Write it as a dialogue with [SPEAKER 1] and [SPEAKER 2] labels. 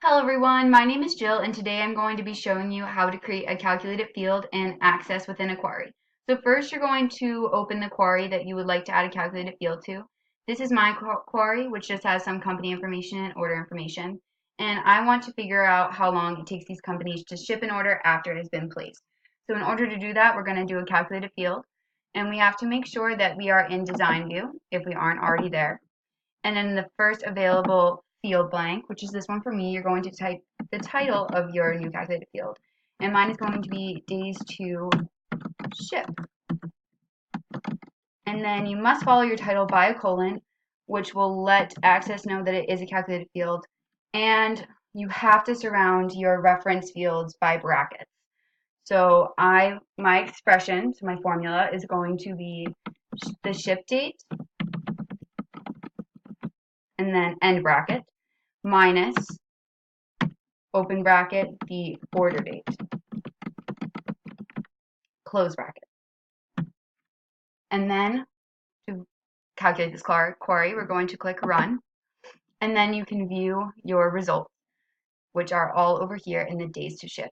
[SPEAKER 1] Hello everyone, my name is Jill and today I'm going to be showing you how to create a calculated field and access within a query. So first you're going to open the query that you would like to add a calculated field to. This is my query, which just has some company information and order information. And I want to figure out how long it takes these companies to ship an order after it has been placed. So in order to do that, we're going to do a calculated field. And we have to make sure that we are in design view if we aren't already there. And then the first available field blank, which is this one for me, you're going to type the title of your new calculated field. And mine is going to be days to ship. And then you must follow your title by a colon, which will let Access know that it is a calculated field. And you have to surround your reference fields by brackets. So my expression, so my formula is going to be the ship date and then end bracket minus open bracket, the order date, close bracket. And then to calculate this query, we're going to click Run, and then you can view your results, which are all over here in the days to ship.